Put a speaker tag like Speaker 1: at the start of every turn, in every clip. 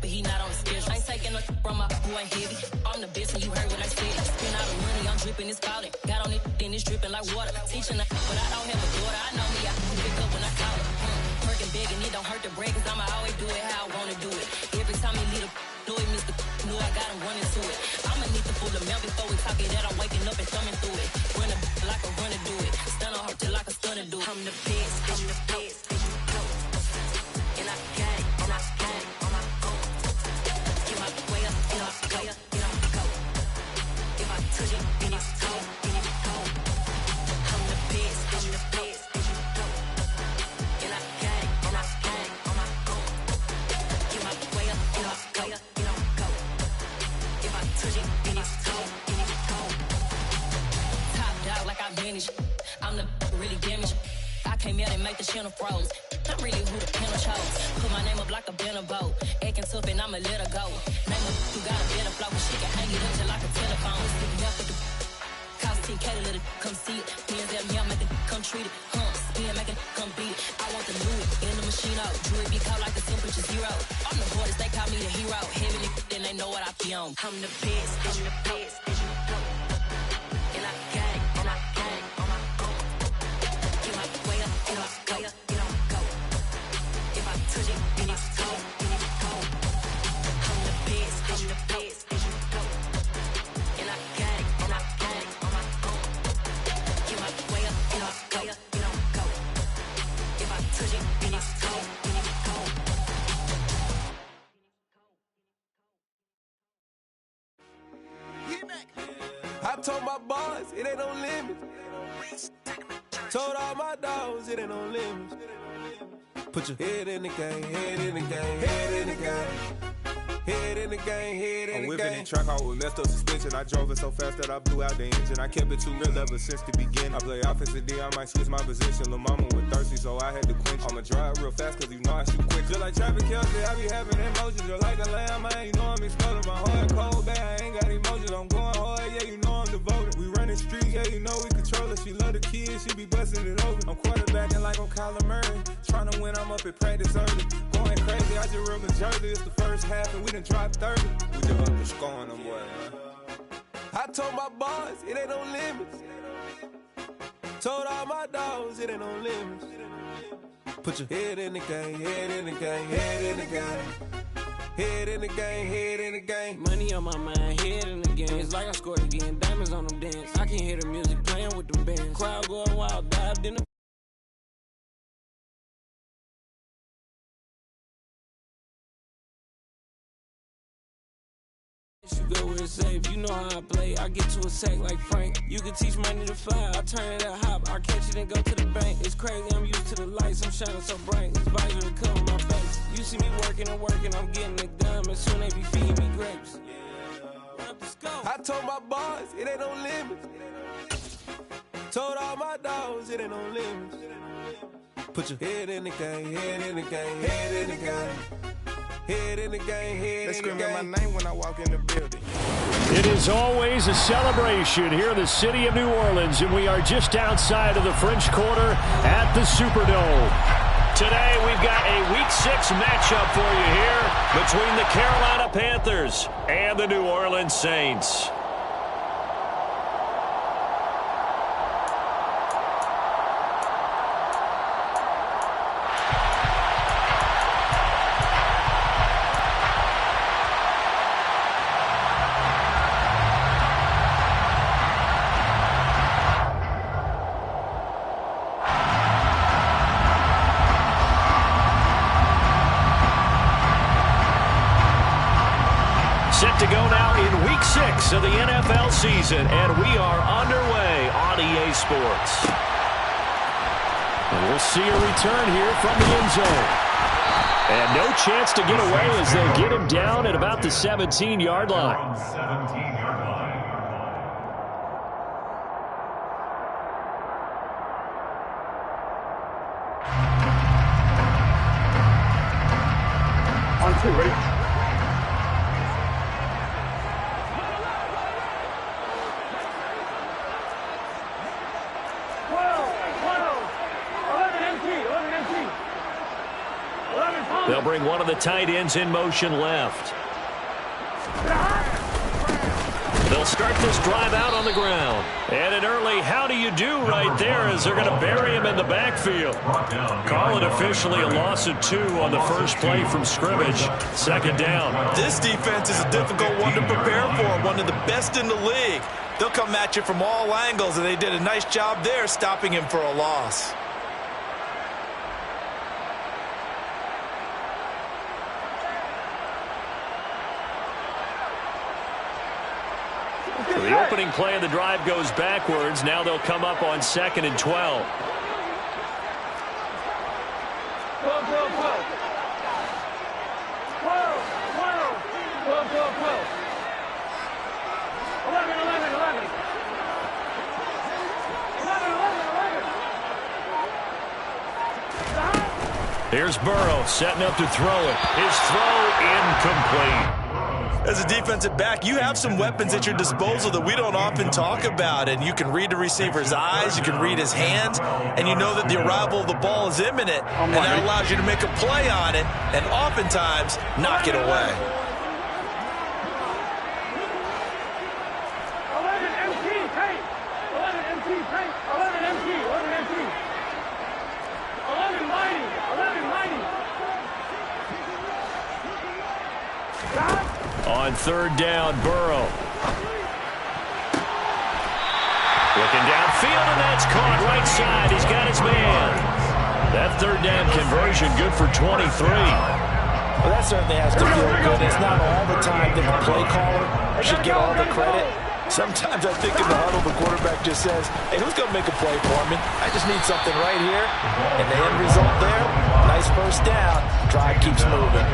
Speaker 1: but he not on the schedule. I ain't taking no from my boy heavy. I'm the best and you heard what I said. Spend all the money, I'm dripping, it's falling. Got on it, then it's dripping like water. Teaching her, but I don't have a daughter. I know me, I can pick up when I call her. Working big and it don't hurt to break, cause I'ma always do it how I wanna do it. Every time he lead a do it, Mr. Knew I got him running to it. I'ma need to pull the milk before we talk it that I'm waking up and thumbing through it. Run a like a runner do it. Stun on her till like a stunner do it. I'm the best, I'm the best, and you know. And I got it, and I got it on my own. Get my way up, get my way up, get on go. If I touch it, then it's cold, then it's cold. I'm the best, and you know. And I got it, and I got it on my own. Get my way up, get my way up, get on go. If I touch it, then it's cold, then it's cold. Top dog like I manage. I'm the really damaged. I came out and make the channel froze. I'm really who the panel chose. Put my name up like a banner boat. Acting tough and I'ma let her go. Name her who got a better flow. She can hang it up just like a telephone. Enough with the cost 10K to let it come see it. Hands at me, I make it come treat it. Spin, make it come beat it. I want the new in the machine out. Jewelry be caught like the temperature zero. I'm the hardest, they call me the hero. Heavy nigga, then they know what I be on. I'm the best, I'm the best, and you know. And I got it, and I got it on my own. Get my way up, get my way up, get on go. If I touch it, then it's cold, then it's cold. I'm the best, and you know. And I got it, and I got it on my own. Get my way up, get my way up, get on go. If I touch it, then it's cold, then it's cold.
Speaker 2: I told my boys it ain't no limits. Told all my dogs it ain't no limits. Put your head in the game, head in the game, head in the game. Head in the game, head in the game.
Speaker 3: I'm whipping in track, I was messed up suspension. I drove it so fast that I blew out the engine. I kept it too real ever since the beginning. I play offensive D, I might switch my position. Lil' mama was thirsty, so I had to quench. I'ma drive real fast, cause you know I shoot quick. Just like traffic Kelsey, I be having emotions. Just like a lamb, man, you know I'm exploding. My heart cold, bad, I ain't got emotions. I'm going hard, yeah, you know I'm devoted. We running streets, yeah, you know we control it. She love the kids, she be busting it over. I'm quarterbacking like I'm Kyler Murray. Trying to win, I'm up at practice early. Going crazy, I just run the jersey. It's the first half, and we done dropped 30. We just up to scoring them, boy, man.
Speaker 2: I told my boys it ain't no limits. Told all my dogs it ain't no limits. Put your head in the game, head in the game, head in the game. Head in the game, head in the game.
Speaker 4: Money on my mind, head in the game. It's like I scored again, diamonds on them dance. I can hear the music playing with them bands. Crowd going wild, dived in the you go where it's safe, you know how I play. I get to a sack like Frank. You can teach money to fly, I turn it up hop. I catch it and go to the bank. It's crazy, I'm used to the lights, I'm shining so bright. This visor will cover my face. You see me working and working, I'm getting it done. And soon they be feeding me grapes.
Speaker 2: I told my boys it ain't no limits. Told all my dogs it ain't no limits. Put your head in the game, head in the game, head in the game. Head in the game, head
Speaker 3: They
Speaker 2: in the
Speaker 3: scream
Speaker 2: game.
Speaker 3: at my name when I walk in the building.
Speaker 5: It is always a celebration here in the city of New Orleans, and we are just outside of the French Quarter at the Superdome. Today we've got a Week 6 matchup for you here between the Carolina Panthers and the New Orleans Saints. Set to go now in Week 6 of the NFL season, and we are underway on EA Sports. And we'll see a return here from the end zone. And no chance to get away as they get him down at about the 17-yard line.
Speaker 6: On two, ready?
Speaker 5: They'll bring one of the tight ends in motion left. They'll start this drive out on the ground. And an early how do you do right there as they're going to bury him in the backfield. Call it officially a loss of 2 on the first play from scrimmage. Second down.
Speaker 7: This defense is a difficult one to prepare for, one of the best in the league. They'll come at you from all angles, and they did a nice job there stopping him for a loss.
Speaker 5: So the opening play of the drive goes backwards. Now they'll come up on 2nd and 12. Here's Burrow setting up to throw it. His throw incomplete.
Speaker 7: As a defensive back, you have some weapons at your disposal that we don't often talk about, and you can read the receiver's eyes, you can read his hands, and you know that the arrival of the ball is imminent, and that allows you to make a play on it and oftentimes knock it away.
Speaker 6: 11 MT, tank. 11 MT, tank. 11 MT, 11 MT. 11 mighty, 11 mighty.
Speaker 5: On 3rd down, Burrow. Looking downfield, and that's caught right side. He's got his man. That 3rd down conversion good for 23.
Speaker 8: Well, that certainly has to feel good. It's not all the time that the play caller should get all the credit. Sometimes I think in the huddle, the quarterback just says, hey, who's going to make a play for me? I just need something right here. And the end result there, nice first down. Drive keeps moving.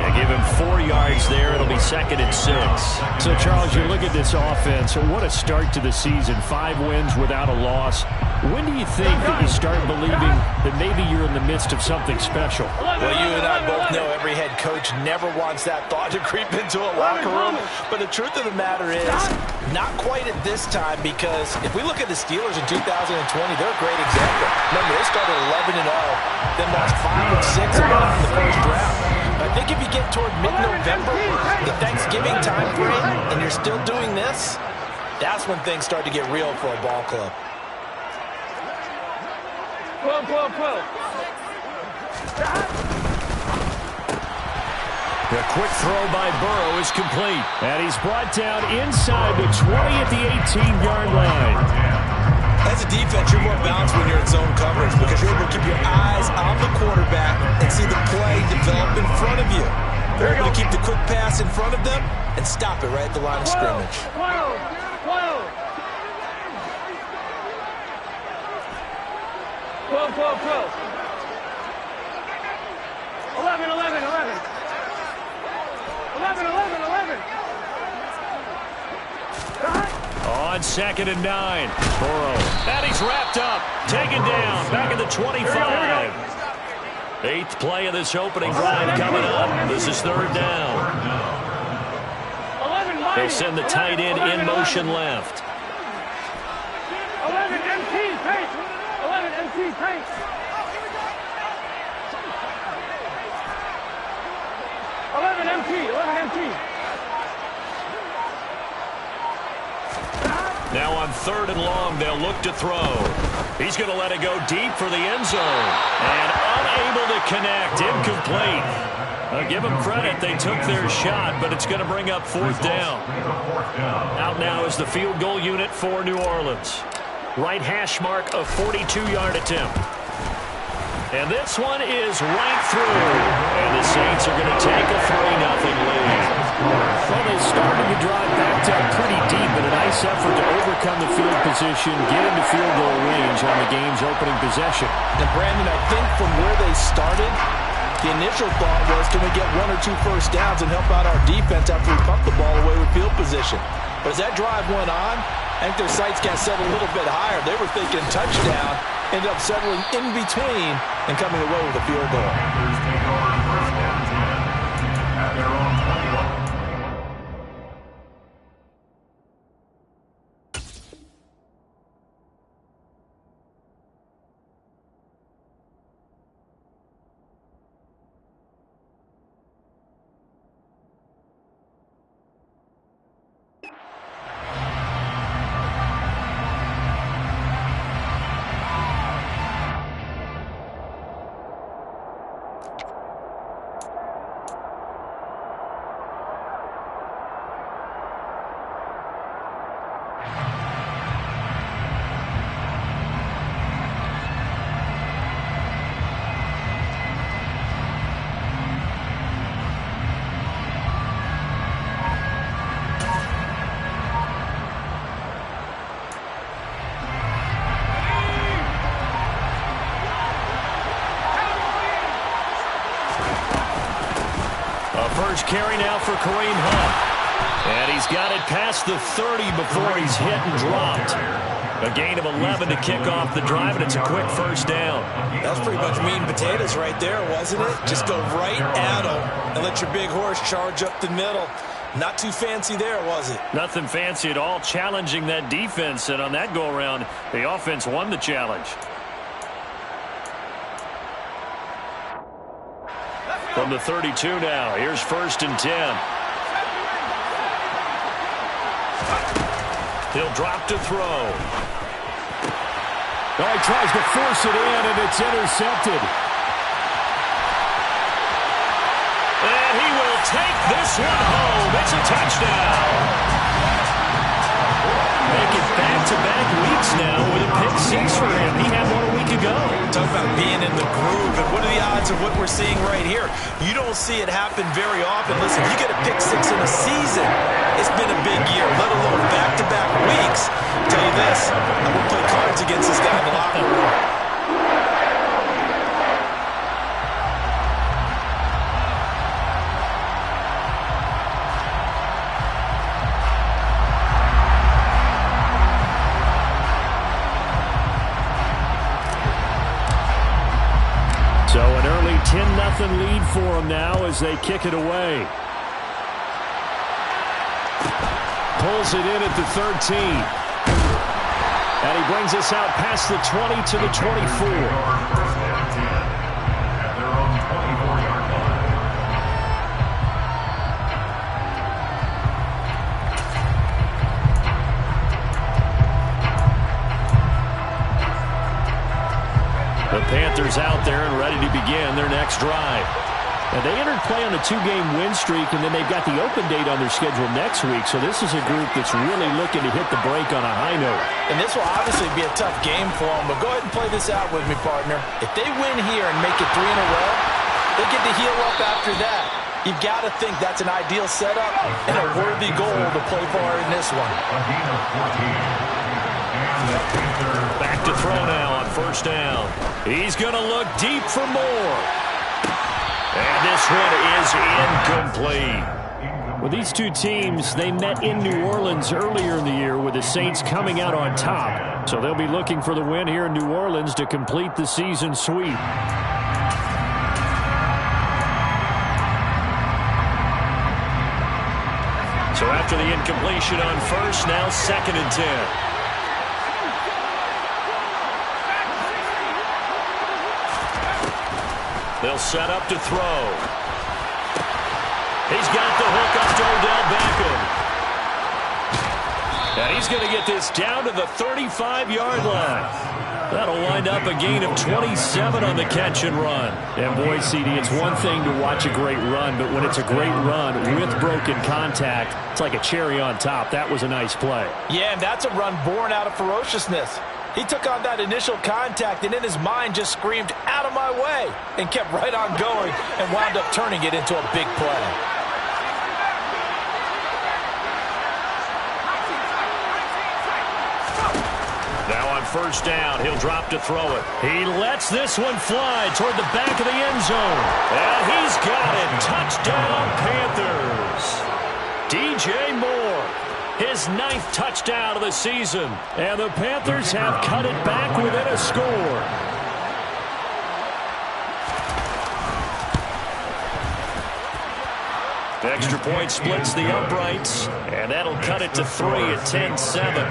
Speaker 5: They give him 4 yards there. It'll be 2nd and 6. So, Charles, you look at this offense. What a start to the season. 5 wins without a loss. When do you think that you start believing that maybe you're in the midst of something special?
Speaker 8: Well, you and I both know every head coach never wants that thought to creep into a locker room. But the truth of the matter is, not quite at this time, because if we look at the Steelers in 2020, they're a great example. Remember, they started 11-0, then lost 5 and 6 and got out in the first round. But I think if you get toward mid-November, the Thanksgiving time frame, and you're still doing this, that's when things start to get real for a ball club.
Speaker 6: 12, 12, 12.
Speaker 5: The quick throw by Burrow is complete. And he's brought down inside the 20 at the 18-yard line.
Speaker 7: As a defense, you're more balanced when you're in zone coverage because you're able to keep your eyes on the quarterback and see the play develop in front of you. They're able to keep the quick pass in front of them and stop it right at the line of scrimmage.
Speaker 6: 12, 12, 12. 11, 11, 11. 11, 11, 11.
Speaker 5: On 2nd and 9, Burrow. And he's wrapped up. Taken down. Back at the 25. 8th play of this opening drive coming up. This is 3rd down. They'll send the tight end in motion left.
Speaker 6: 11 MT, tank. 11 MT, tank. 11 MT, 11 MT.
Speaker 5: Now on 3rd and long, they'll look to throw. He's going to let it go deep for the end zone. And unable to connect. Incomplete. Give them credit. They took their shot, but it's going to bring up 4th down. Out now is the field goal unit for New Orleans. Right hash mark, a 42-yard attempt. And this one is right through. And the Saints are going to take a 3-0 lead. Well, they started the drive backed up pretty deep, but a nice effort to overcome the field position, get into field goal range on the game's opening possession.
Speaker 8: And, Brandon, I think from where they started, the initial thought was, can we get 1 or 2 first downs and help out our defense after we pump the ball away with field position? But as that drive went on, I think their sights got set a little bit higher. They were thinking touchdown, ended up settling in between and coming away with a field goal.
Speaker 5: first carry now for Kareem Hunt. And he's got it past the 30 before he's hit and dropped. A gain of 11 to kick off the drive, and it's a quick first down.
Speaker 8: That was pretty much meat and potatoes right there, wasn't it? Just go right at him and let your big horse charge up the middle. Not too fancy there, was it?
Speaker 5: Nothing fancy at all, challenging that defense. And on that go-around, the offense won the challenge. From the 32 now, here's 1st and 10. He'll drop to throw.
Speaker 9: Oh, he tries to force it in, and it's intercepted.
Speaker 5: And he will take this one home. It's a touchdown. Make it back-to-back weeks now with a pick six for him. He had one a week ago.
Speaker 8: Talk about being in the groove, and what are the odds of what we're seeing right here? You don't see it happen very often. Listen, you get a pick six in a season, it's been a big year, let alone back-to-back weeks. I'll tell you this, I would play cards against this guy in the locker room.
Speaker 5: So an early 10-0 lead for them now as they kick it away. Pulls it in at the 13. And he brings us out past the 20 to the 24. The Panthers out there and ready to begin their next drive. And they entered play on a 2-game win streak, and then they've got the open date on their schedule next week. So this is a group that's really looking to hit the break on a high note.
Speaker 8: And this will obviously be a tough game for them, but go ahead and play this out with me, partner. If they win here and make it 3 in a row, they get to heal up after that. You've got to think that's an ideal setup and a worthy goal to play for in this one.
Speaker 5: Back to throw now on 1st down. He's going to look deep for more. And this one is incomplete. Well, these two teams, they met in New Orleans earlier in the year with the Saints coming out on top. So they'll be looking for the win here in New Orleans to complete the season sweep. So after the incompletion on 1st, now 2nd and 10. They'll set up to throw. He's got the hook up to Odell Beckham. And he's going to get this down to the 35-yard line. That'll wind up a gain of 27 on the catch and run. And boy, CD, it's one thing to watch a great run, but when it's a great run with broken contact, it's like a cherry on top. That was a nice play.
Speaker 8: Yeah, and that's a run born out of ferociousness. He took on that initial contact and in his mind just screamed, "Out of my way," and kept right on going and wound up turning it into a big play.
Speaker 5: Now on 1st down, he'll drop to throw it. He lets this one fly toward the back of the end zone. And he's got it. Touchdown, Panthers. DJ Moore. His 9th touchdown of the season. And the Panthers have cut it back within a score. The extra point splits the uprights. And that'll cut it to 3 at 10-7.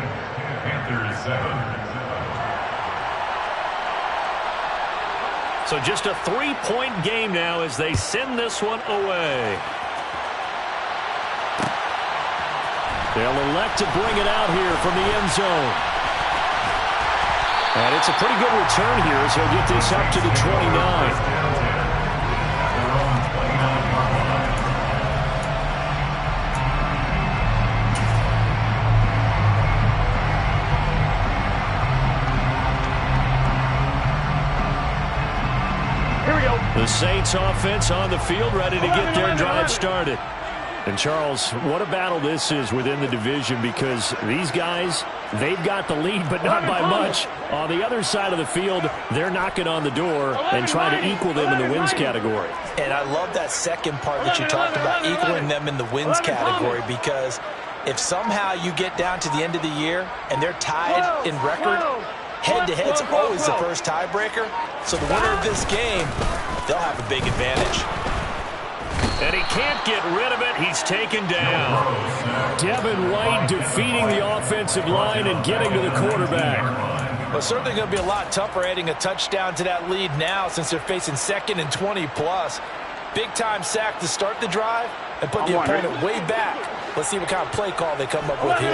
Speaker 5: So just a 3-point game now as they send this one away. They'll elect to bring it out here from the end zone. And it's a pretty good return here as he'll get this up to the 29. The Saints offense on the field ready to get their drive started. And, Charles, what a battle this is within the division, because these guys, they've got the lead, but not by much. On the other side of the field, they're knocking on the door and trying to equal them in the wins category.
Speaker 8: And I love that second part that you talked about, equaling them in the wins category, because if somehow you get down to the end of the year and they're tied in record, head-to-head's always the first tiebreaker. So the winner of this game, they'll have a big advantage.
Speaker 5: And he can't get rid of it. He's taken down. Devin White defeating the offensive line and getting to the quarterback.
Speaker 8: Well, certainly going to be a lot tougher adding a touchdown to that lead now since they're facing 2nd and 20+. Big-time sack to start the drive and put the opponent way back. Let's see what kind of play call they come up with here.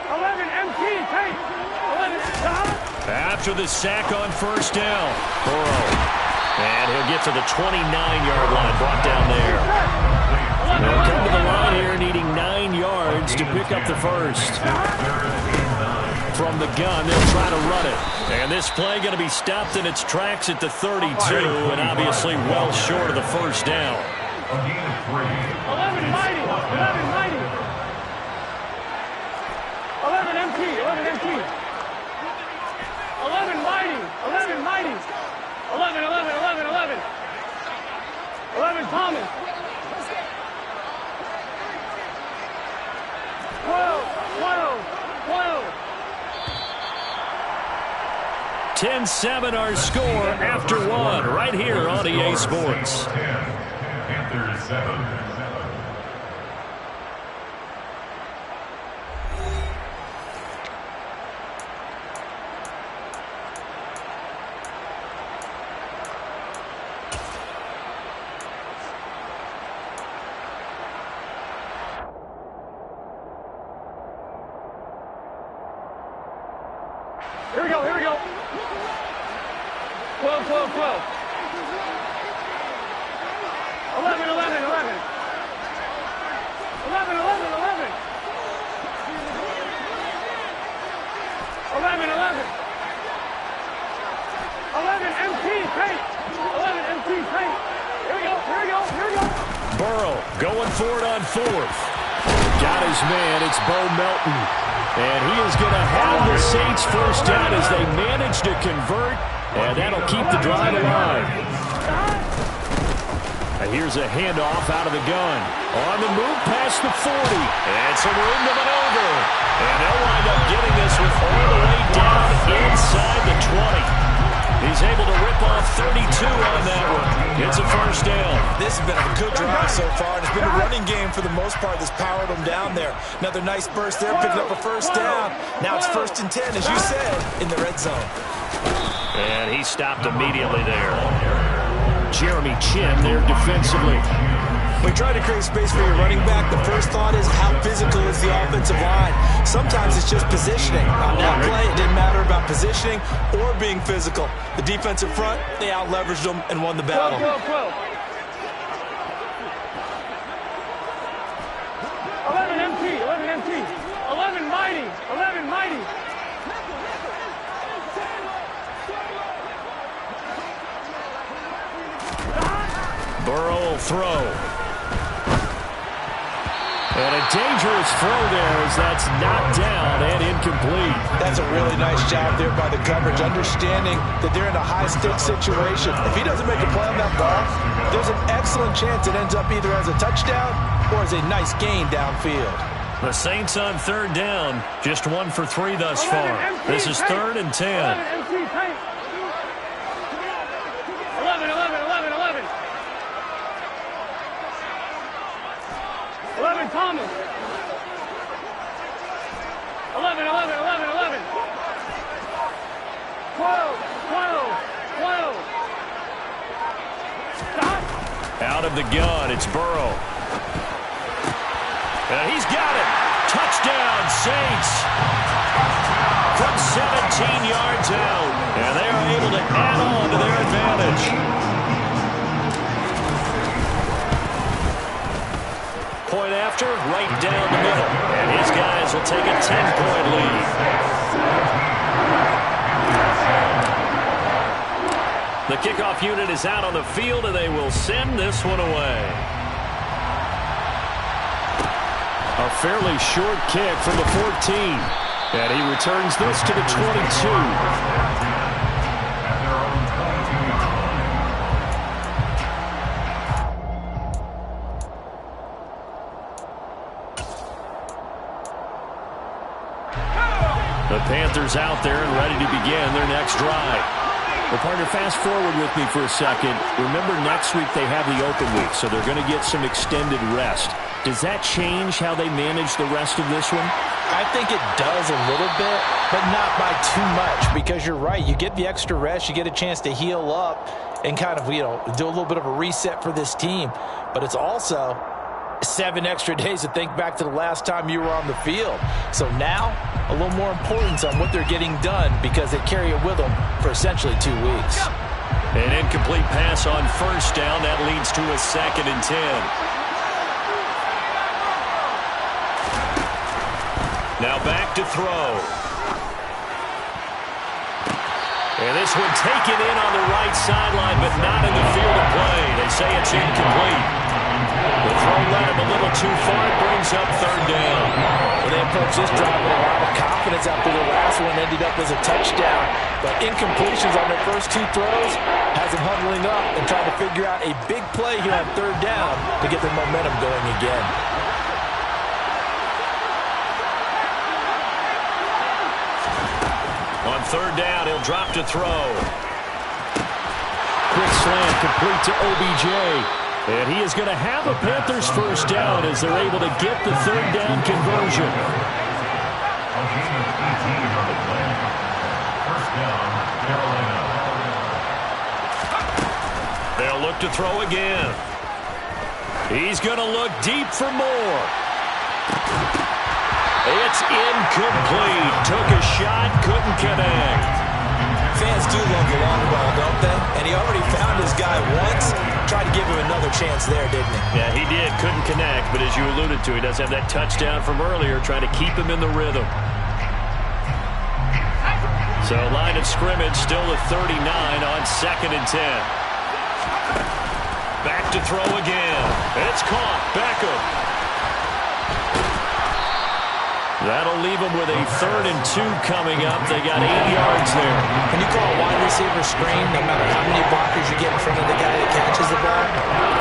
Speaker 6: 11, MT, take. 11,
Speaker 5: after the sack on first down, Burrow. And he'll get to the 29-yard line, brought down there. They'll come to the line here needing 9 yards to pick up the first. From the gun, they'll try to run it. And this play going to be stopped in its tracks at the 32, and obviously well short of the first down.
Speaker 6: 11 mighty. 11 MT. 11 mighty. 11 Thomas. 12.
Speaker 5: 10-7 our score after one, right here on EA Sports.
Speaker 10: Panthers 7.
Speaker 6: Here we go. 12. 11. 11 MT, take. 11 MT, take. Here we go.
Speaker 5: Burrow going for it on fourth. Got his man. It's Bo Melton. And he is going to have the Saints first down as they manage to convert. And that'll keep the drive alive. And here's a handoff out of the gun. On the move past the 40. And some room to maneuver. And they'll wind up getting this with all the way down inside the 20. He's able to rip off 32 on that one. It's a first down.
Speaker 8: This has been a good drive so far. It's been a running game for the most part that's powered them down there. Another nice burst there, picking up a first down. Now it's 1st and 10, as you said, in the red zone.
Speaker 5: And he stopped immediately there. Jeremy Chin there defensively.
Speaker 8: When you try to create space for your running back, the first thought is how physical is the offensive line. Sometimes it's just positioning. On that play, it didn't matter about positioning or being physical. The defensive front, they out-leveraged them and won the battle.
Speaker 6: 12. 11 MT. 11 mighty.
Speaker 5: Burrow will throw. And a dangerous throw there as that's knocked down and incomplete.
Speaker 8: That's a really nice job there by the coverage, understanding that they're in a high-stakes situation. If he doesn't make a play on that ball, there's an excellent chance it ends up either as a touchdown or as a nice gain downfield.
Speaker 5: The Saints on 3rd down, just 1 for 3 thus far. This is 3rd and 10.
Speaker 6: 11 Thomas. 11. 12. Stop.
Speaker 5: Out of the gun, it's Burrow. And he's got it. Touchdown, Saints. From 17 yards out. And they are able to add on to their advantage. Point after, right down the middle. And his guys will take a 10-point lead. The kickoff unit is out on the field, and they will send this one away. A fairly short kick from the 14. And he returns this to the 22. The Panthers out there and ready to begin their next drive. Well, partner, fast forward with me for a second. Remember, next week they have the open week, so they're going to get some extended rest. Does that change how they manage the rest of this one?
Speaker 8: I think it does a little bit, but not by too much, because you're right. You get the extra rest, you get a chance to heal up and kind of, do a little bit of a reset for this team. But it's also 7 extra days to think back to the last time you were on the field. So now, a little more importance on what they're getting done, because they carry it with them for essentially 2 weeks.
Speaker 5: An incomplete pass on first down. That leads to a 2nd and 10. Now back to throw. And this one taken in on the right sideline, but not in the field of play. They say it's incomplete. The throw led him a little too far. It brings up 3rd down.
Speaker 8: Well, they approached this drive with a lot of confidence after the last one ended up as a touchdown. But incompletions on their first 2 throws has them huddling up and trying to figure out a big play here on 3rd down to get their momentum going again.
Speaker 5: On 3rd down, he'll drop to throw. Quick slant complete to OBJ. And he is going to have a Panthers first down as they're able to get the 3rd down conversion. They'll look to throw again. He's going to look deep for more. It's incomplete. Took a shot, couldn't connect.
Speaker 8: Fans do love the long ball, don't they? And he already found his guy once. Tried to give him another chance there, didn't he?
Speaker 5: Yeah, he did. Couldn't connect, but as you alluded to, he does have that touchdown from earlier, trying to keep him in the rhythm. So line of scrimmage still at 39 on 2nd and 10. Back to throw again. It's caught. Beckham. That'll leave them with a 3rd and 2 coming up. They got 8 yards there.
Speaker 8: When you call a wide receiver screen, no matter how many blockers you get in front of the guy that catches the ball,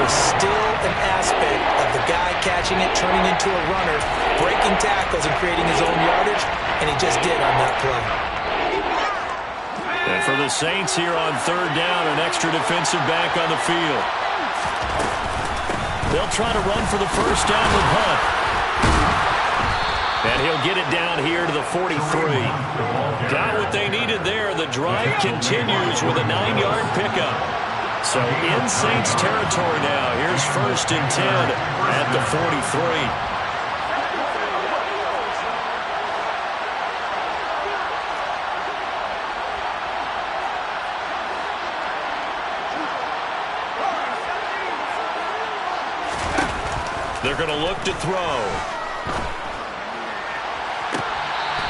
Speaker 8: there's still an aspect of the guy catching it, turning into a runner, breaking tackles and creating his own yardage, and he just did on that play.
Speaker 5: And for the Saints here on 3rd down, an extra defensive back on the field. They'll try to run for the first down with Hunt. And he'll get it down here to the 43. Got what they needed there. The drive continues with a 9-yard pickup. So in Saints territory now. Here's 1st and 10 at the 43. They're going to look to throw.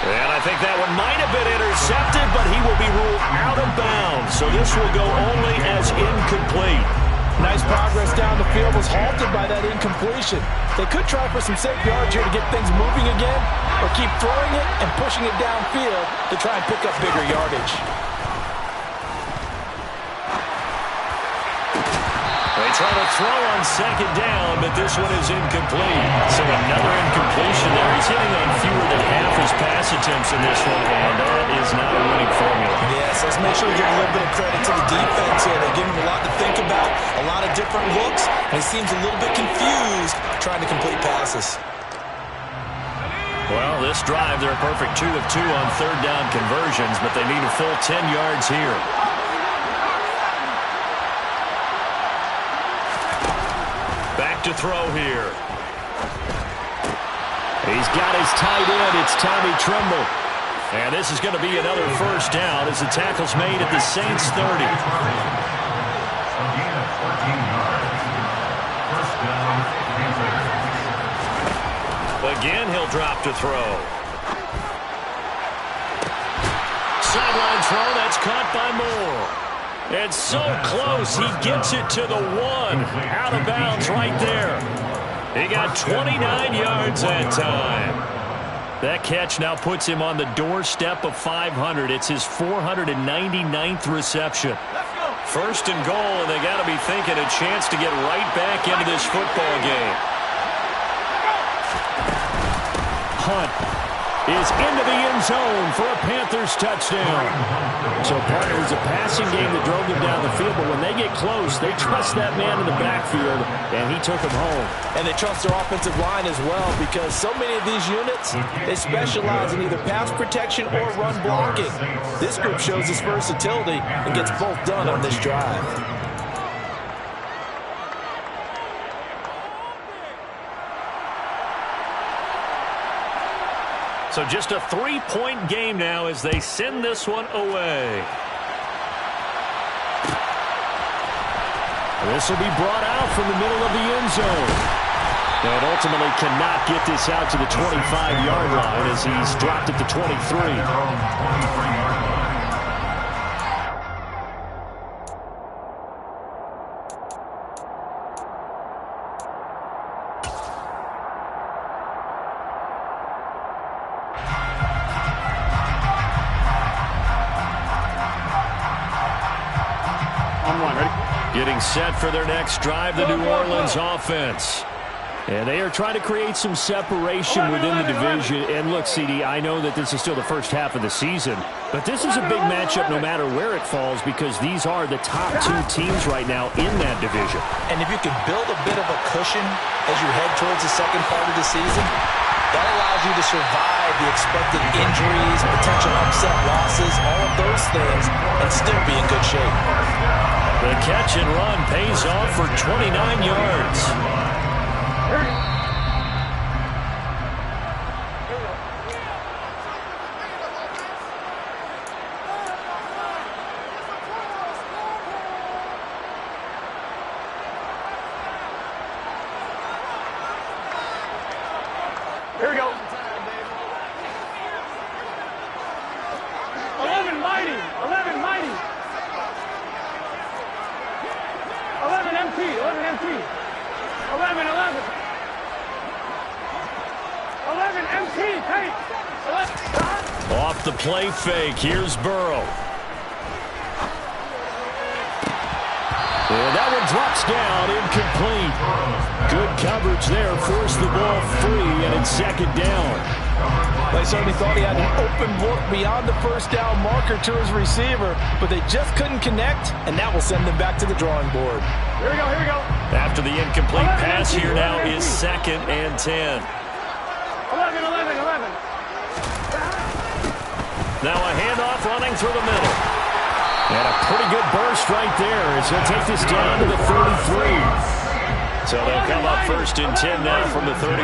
Speaker 5: And I think that one might have been intercepted, but he will be ruled out of bounds. So this will go only as incomplete.
Speaker 8: Nice progress down the field, was halted by that incompletion. They could try for some safe yards here to get things moving again, or keep throwing it and pushing it downfield to try and pick up bigger yardage.
Speaker 5: They try to throw on 2nd down, but this one is incomplete. So another incompletion there. He's hitting on fewer than half his pass attempts in this one, and that is not a winning formula.
Speaker 8: Yes, let's make sure we give a little bit of credit to the defense here. They give him a lot to think about, a lot of different looks, and he seems a little bit confused trying to complete passes.
Speaker 5: Well, this drive, they're a perfect 2 of 2 on 3rd down conversions, but they need a full 10 yards here. Back to throw here. He's got his tight end. It's Tommy Tremble. And this is going to be another first down as the tackle's made at the Saints 30. Again, he'll drop to throw. Sideline throw, that's caught by Moore. And so close, he gets it to the 1. Out of bounds right there. He got 29 yards that time. That catch now puts him on the doorstep of 500. It's his 499th reception. First and goal, and they got to be thinking a chance to get right back into this football game. Hunt is into the end zone for a Panthers touchdown. So, partner, it was a passing game that drove them down the field, but when they get close, they trust that man in the backfield, and he took them home.
Speaker 8: And they trust their offensive line as well, because so many of these units, they specialize in either pass protection or run blocking. This group shows its versatility and gets both done on this drive.
Speaker 5: So just a 3-point game now as they send this one away. This will be brought out from the middle of the end zone. And ultimately cannot get this out to the 25-yard line as he's dropped it to 23. Getting set for their next drive, the New Orleans offense. And they are trying to create some separation within the division. And look, CD, I know that this is still the first half of the season, but this is a big matchup no matter where it falls, because these are the top 2 teams right now in that division.
Speaker 8: And if you can build a bit of a cushion as you head towards the second part of the season, that allows you to survive the expected injuries, potential upset losses, all of those things, and still be in good shape.
Speaker 5: The catch and run pays off for 29 yards.
Speaker 6: Here we go. 11 mighty. 11 mighty. 11 MT. 11 MT. 11 11. 11 MT. Take. 11.
Speaker 5: Off the play fake. Here's Burrow. And that one drops down, incomplete. Good coverage there, forced the ball free, and it's second down.
Speaker 8: They certainly thought he had an open look beyond the first down marker to his receiver, but they just couldn't connect, and that will send them back to the drawing board.
Speaker 6: Here we go, here we go.
Speaker 5: After the incomplete pass, here now is second and 10.
Speaker 6: 11, 11, 11.
Speaker 5: Now a handoff running through the middle. And a pretty good burst right there as he'll take this down to the 33. So they'll come up first and 10 now from the 33.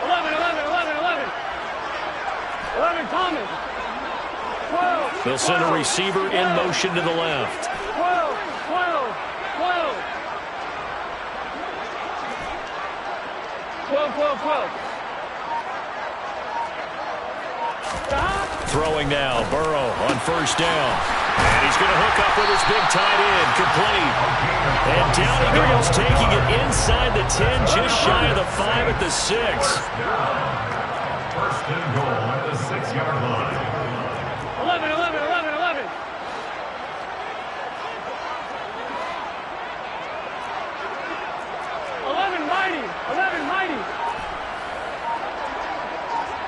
Speaker 6: 11, 11, 11, 11. 11, Thomas. 12.
Speaker 5: They'll send a receiver in motion to the left.
Speaker 6: 12, 12, 12. 12, 12, 12.
Speaker 5: Throwing now, Burrow on first down. And he's going to hook up with his big tight end, complete. And down he goes, taking it inside the 10, just shy of the 5 at the 6.
Speaker 10: First and goal at the 6-yard line.
Speaker 6: 11, 11, 11, 11. 11 mighty, 11 mighty.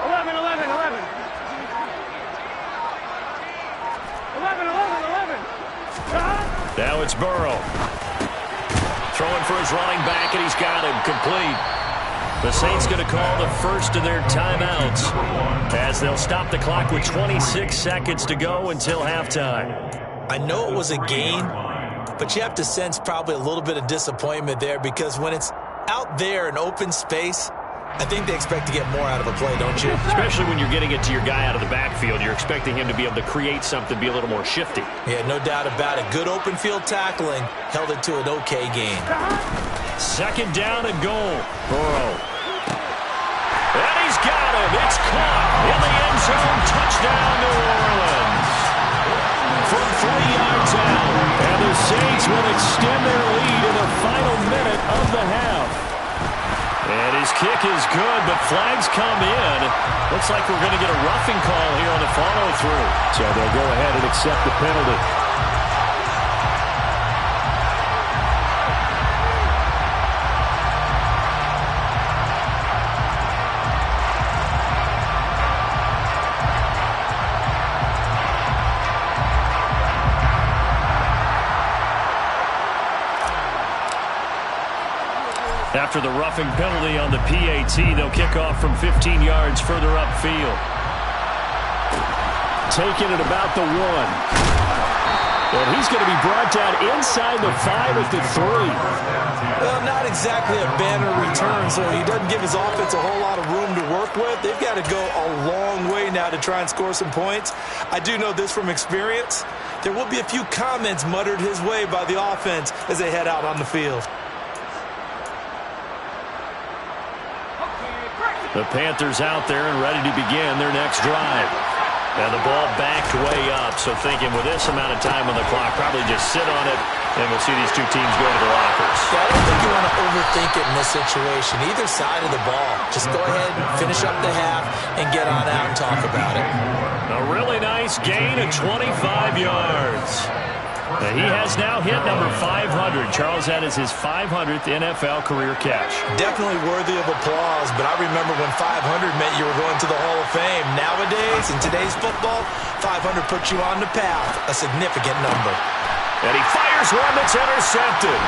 Speaker 6: 11, 11, 11. 11, 11, 11.
Speaker 5: Now it's Burrow. Throwing for his running back, and he's got him complete. The Saints going to call the first of their timeouts as they'll stop the clock with 26 seconds to go until halftime.
Speaker 8: I know it was a gain, but you have to sense probably a little bit of disappointment there, because when it's out there in open space, I think they expect to get more out of a play, don't you?
Speaker 5: Especially when you're getting it to your guy out of the backfield. You're expecting him to be able to create something, be a little more shifty.
Speaker 8: Yeah, no doubt about it. Good open field tackling held it to an okay gain.
Speaker 5: Second down and goal. Burrow. And he's got him. It's caught in the end zone. Touchdown, New Orleans. From 3 yards out. And the Saints will extend their lead in the final minute of the half. And his kick is good, but flags come in. Looks like we're going to get a roughing call here on the follow-through. So they'll go ahead and accept the penalty. After the roughing penalty on the PAT, they'll kick off from 15 yards further upfield. Taking it about the 1. And he's going to be brought down inside the 5 at the 3.
Speaker 7: Well, not exactly a banner return, so he doesn't give his offense a whole lot of room to work with. They've got to go a long way now to try and score some points. I do know this from experience. There will be a few comments muttered his way by the offense as they head out on the field.
Speaker 5: The Panthers out there and ready to begin their next drive. And the ball backed way up, so thinking with this amount of time on the clock, probably just sit on it, and we'll see these two teams go to the lockers.
Speaker 8: Yeah, I don't think you want to overthink it in this situation. Either side of the ball. Just go ahead and finish up the half and get on out and talk about it.
Speaker 5: A really nice gain of 25 yards. He has now hit number 500. Charles, that is his 500th NFL career catch.
Speaker 7: Definitely worthy of applause, but I remember when 500 meant you were going to the Hall of Fame. Nowadays, in today's football, 500 puts you on the path, a significant number.
Speaker 5: And he fires one that's intercepted.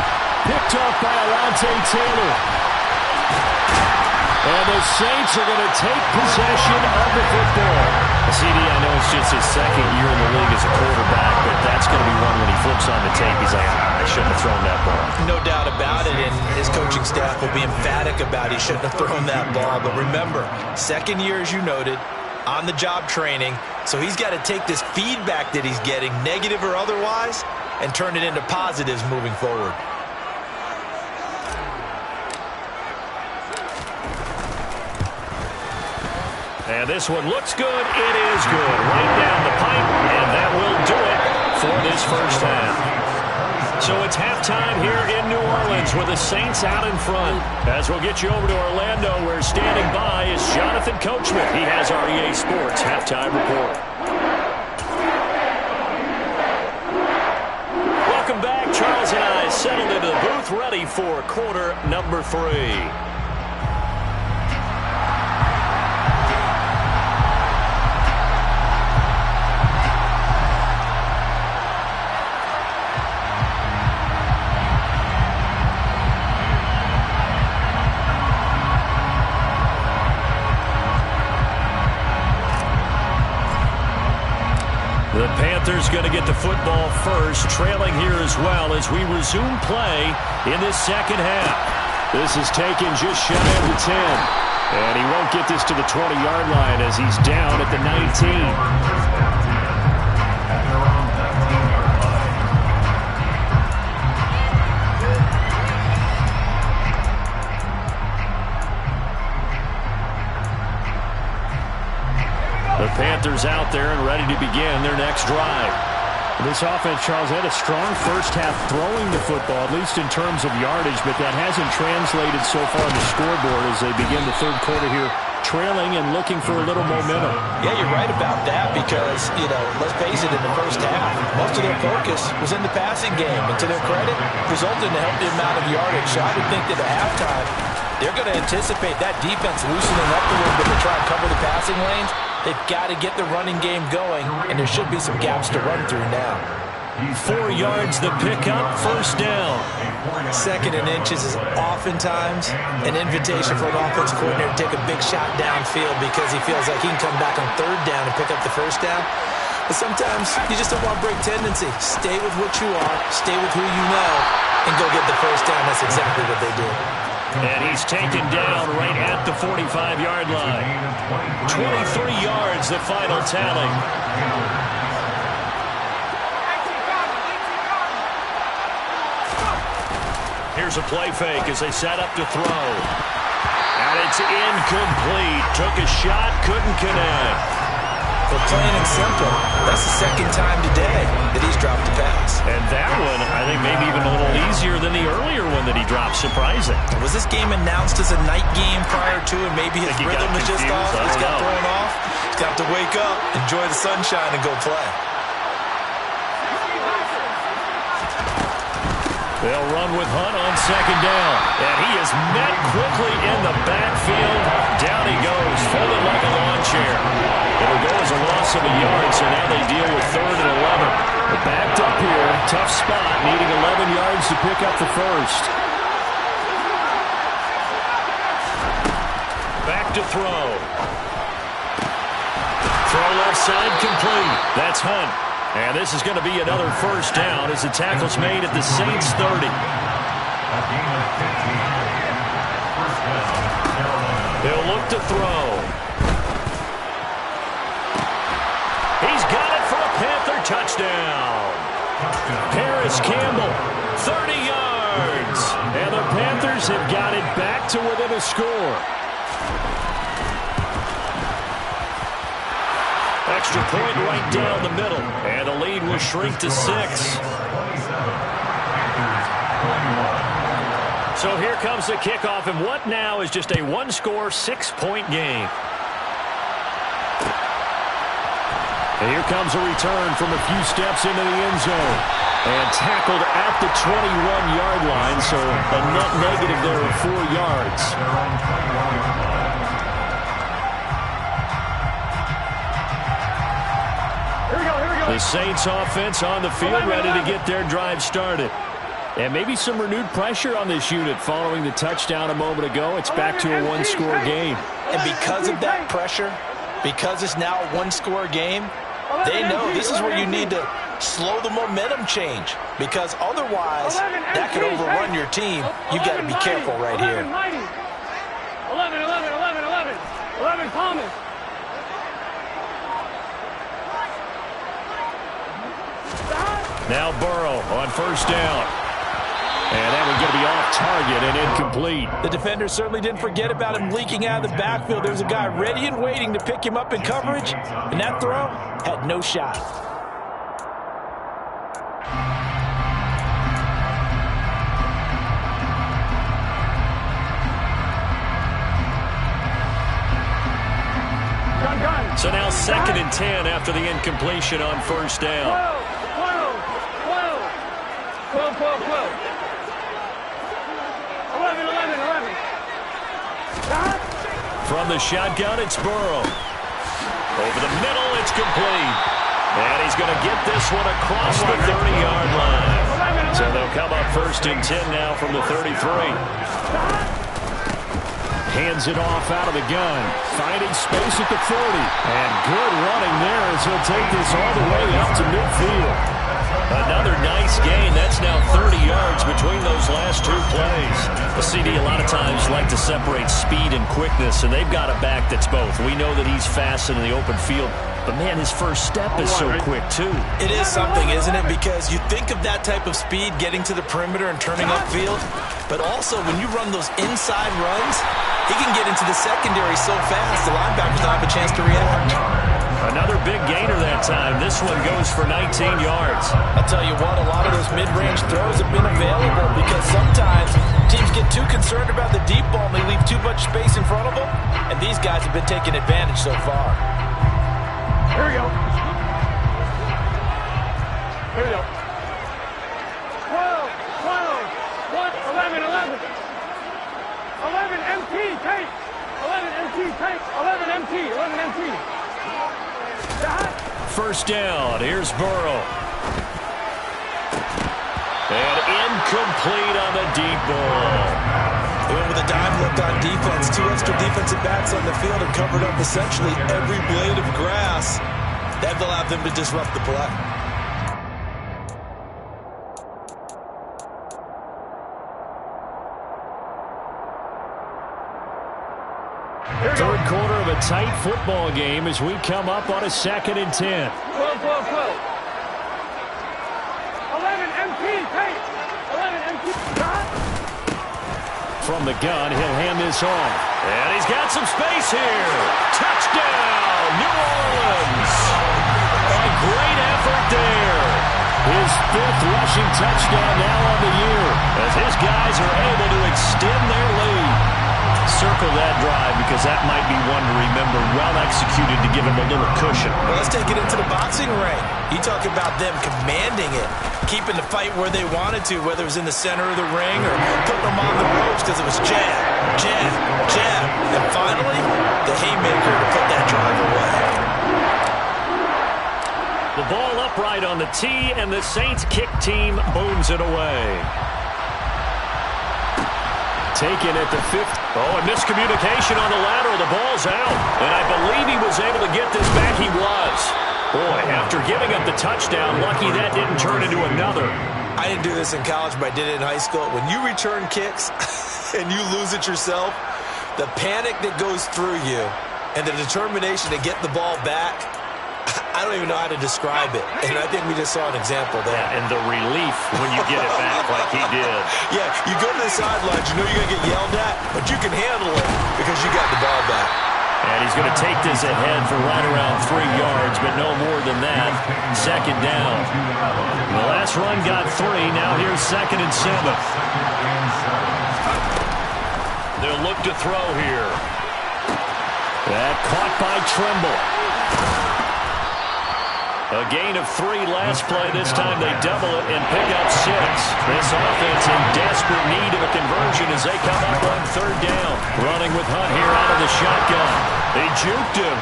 Speaker 9: Picked off by Alontae Taylor.
Speaker 5: And the Saints are going to take possession of the football. CD, I know it's just his second year in the league as a quarterback, but that's going to be one when he flips on the tape. He's like, I shouldn't have thrown that ball.
Speaker 7: No doubt about it, and his coaching staff will be emphatic about he shouldn't have thrown that ball. But remember, second year, as you noted, on-the-job training, so he's got to take this feedback that he's getting, negative or otherwise, and turn it into positives moving forward.
Speaker 5: And this one looks good. It is good. Right down the pipe, and that will do it for this first half. So it's halftime here in New Orleans with the Saints out in front. As we'll get you over to Orlando, where standing by is Jonathan Coachman. He has our EA Sports halftime report. Welcome back. Charles and I settled into the booth, ready for quarter number 3. The Panthers going to get the football first, trailing here as well as we resume play in this second half. This is taken just shy of the 10. And he won't get this to the 20-yard line as he's down at the 19. The Panthers out there and ready to begin their next drive.
Speaker 9: This offense, Charles, had a strong first half throwing the football, at least in terms of yardage, but that hasn't translated so far on the scoreboard as they begin the third quarter here, trailing and looking for a little momentum.
Speaker 8: Yeah, you're right about that because, let's face it, in the first half, most of their focus was in the passing game. And to their credit, resulted in a healthy amount of yardage. So I would think that at halftime, they're going to anticipate that defense loosening up a little bit to try and cover the passing lanes. They've got to get the running game going, and there should be some gaps to run through now.
Speaker 5: 4 yards the pickup, first down.
Speaker 8: Second and inches is oftentimes an invitation for an offense coordinator to take a big shot downfield because he feels like he can come back on third down and pick up the first down. But sometimes you just don't want to break tendency. Stay with what you are, stay with who you know, and go get the first down. That's exactly what they did.
Speaker 5: And he's taken down right at the 45-yard line. 23 yards, the final tally. Here's a play fake as they set up to throw. And it's incomplete. Took a shot, couldn't connect.
Speaker 8: So plain and simple, that's the second time today that he's dropped a pass.
Speaker 9: And that one, I think, maybe even a little easier than the earlier one that he dropped. Surprising.
Speaker 8: Was this game announced as a night game prior to, and maybe his rhythm is just off? He's got thrown off. He's got to wake up, enjoy the sunshine, and go play.
Speaker 9: They'll run with Hunt on second down. And he is met quickly in the backfield. Down he goes, folded like a lawn chair. It'll go as a loss of a yard, so now they deal with 3rd and 11. They're backed up here. Tough spot, needing 11 yards to pick up the first. Back to throw. Throw left side complete. That's Hunt. And this is going to be another first down as the tackle's made at the Saints 30. They'll look to throw. He's got it for a Panther touchdown. Paris Campbell, 30 yards. And the Panthers have got it back to within a score. Extra point right down the middle. And the lead will shrink to 6. So here comes the kickoff, and what now is just a one-score, 6-point game. And here comes a return from a few steps into the end zone. And tackled at the 21-yard line, so a net negative there of 4 yards. The Saints offense on the field, ready to get their drive started. And maybe some renewed pressure on this unit following the touchdown a moment ago. It's back to a one-score game.
Speaker 8: And because of that pressure, because it's now a one-score game, they know this is where you need to slow the momentum change. Because otherwise, that could overrun your team. You got to be careful right here.
Speaker 6: 11 Thomas.
Speaker 9: Now Burrow on first down. And that one's going to be off target and incomplete.
Speaker 8: The defender certainly didn't forget about him leaking out of the backfield. There's a guy ready and waiting to pick him up in coverage. And that throw had no shot.
Speaker 9: So now 2nd and 10 after the incompletion on first down.
Speaker 6: 12. 11.
Speaker 9: From the shotgun, it's Burrow. Over the middle, it's complete. And he's going to get this one across the 30-yard line. So they'll come up 1st and 10 now from the 33. Hands it off out of the gun. Finding space at the 40. And good running there as he'll take this all the way up to midfield. Another nice gain. That's now 30 yards between those last 2 plays. The CD a lot of times like to separate speed and quickness, and they've got a back that's both. We know that he's fast in the open field, but man, his first step is so quick too.
Speaker 8: It is something, isn't it? Because you think of that type of speed getting to the perimeter and turning upfield, but also when you run those inside runs, he can get into the secondary so fast the linebackers don't have a chance to react.
Speaker 9: Another big gainer that time. This one goes for 19 yards.
Speaker 8: I'll tell you what, a lot of those mid-range throws have been available because sometimes teams get too concerned about the deep ball and they leave too much space in front of them, and these guys have been taking advantage so far.
Speaker 6: Here we go. 12. 11 MT, take. 11 MT, take. 11 MT.
Speaker 9: First down. Here's Burrow. And incomplete on the deep ball.
Speaker 8: They went with a dime look on defense. 2 extra defensive backs on the field and covered up essentially every blade of grass. That allowed them to disrupt the play.
Speaker 9: Third quarter of a tight football game as we come up on a 2nd and 10.
Speaker 6: 12. 11 MT, take. 11 MT.
Speaker 9: from the gun. He'll hand this off. And he's got some space here. Touchdown, New Orleans. A great effort there. His 5th rushing touchdown now on the year as his guys are able to extend their lead. Circle that drive because that might be one to remember. Well executed to give him a little cushion.
Speaker 8: Well, let's take it into the boxing ring. You talk about them commanding it, keeping the fight where they wanted to, whether it was in the center of the ring or putting them on the ropes because it was jab, jab, jab. And finally, the haymaker to put that drive away.
Speaker 9: The ball upright on the tee, and the Saints kick team booms it away. Taken at the 5th. Oh, a miscommunication on the lateral. The ball's out. And I believe he was able to get this back. He was. Boy, after giving up the touchdown, lucky that didn't turn into another.
Speaker 8: I didn't do this in college, but I did it in high school. When you return kicks and you lose it yourself, the panic that goes through you and the determination to get the ball back, I don't even know how to describe it. And I think we just saw an example there.
Speaker 9: Yeah, and the relief when you get it back like he did.
Speaker 8: Yeah, you go to the sidelines, you know you're going to get yelled at, but you can handle it because you got the ball back.
Speaker 9: And he's going to take this ahead for right around 3 yards, but no more than that. 2nd down. The last run got 3. Now here's 2nd and 7. They'll look to throw here. That caught by Trimble. A gain of 3 last play. This time they double it and pick up 6. This offense in desperate need of a conversion as they come up on 3rd down. Running with Hunt here out of the shotgun. They juked him.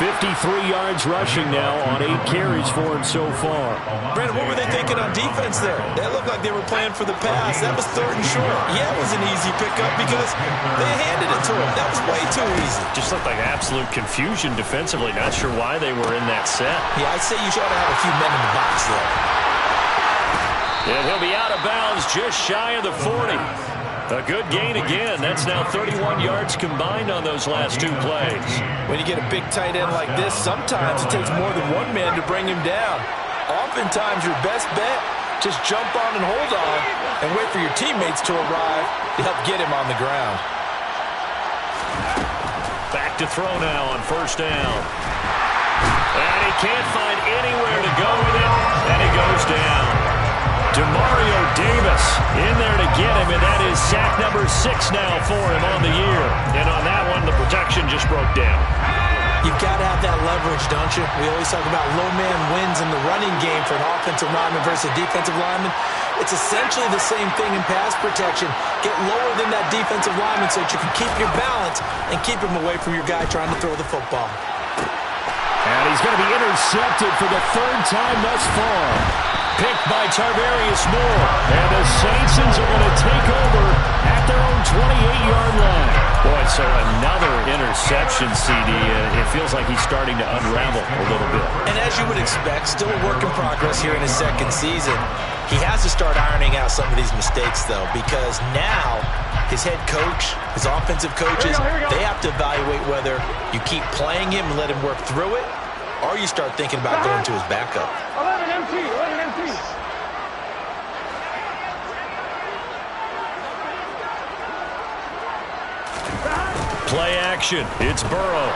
Speaker 9: 53 yards rushing now on 8 carries for him so far.
Speaker 8: Brandon, what were they thinking on defense there? That looked like they were playing for the pass. That was 3rd and short. Yeah, it was an easy pickup because they handed it to him. That was way too easy.
Speaker 9: Just looked like absolute confusion defensively. Not sure why they were in that set.
Speaker 8: Yeah, I'd say you should have a few men in the box there.
Speaker 9: And he'll be out of bounds just shy of the 40. A good gain again. That's now 31 yards combined on those last 2 plays.
Speaker 8: When you get a big tight end like this, sometimes it takes more than one man to bring him down. Oftentimes, your best bet, just jump on and hold on and wait for your teammates to arrive to help get him on the ground.
Speaker 9: Back to throw now on 1st down. And he can't find anywhere to go with it, and he goes down. Demario Davis in there to get him, and that is sack number 6 now for him on the year. And on that one, the protection just broke down.
Speaker 8: You've got to have that leverage, don't you? We always talk about low man wins in the running game for an offensive lineman versus a defensive lineman. It's essentially the same thing in pass protection. Get lower than that defensive lineman so that you can keep your balance and keep him away from your guy trying to throw the football.
Speaker 9: And he's going to be intercepted for the 3rd time thus far. Picked by Tarvarius Moore. And the Saints are going to take over at their own 28-yard line. Boy, so another interception, CD. It feels like he's starting to unravel a little bit.
Speaker 8: And as you would expect, still a work in progress here in his 2nd season. He has to start ironing out some of these mistakes, though, because now his head coach, his offensive coaches, they have to evaluate whether you keep playing him and let him work through it, or you start thinking about going to his backup.
Speaker 6: 11 MT, 11 MT.
Speaker 9: Play action. It's Burrow.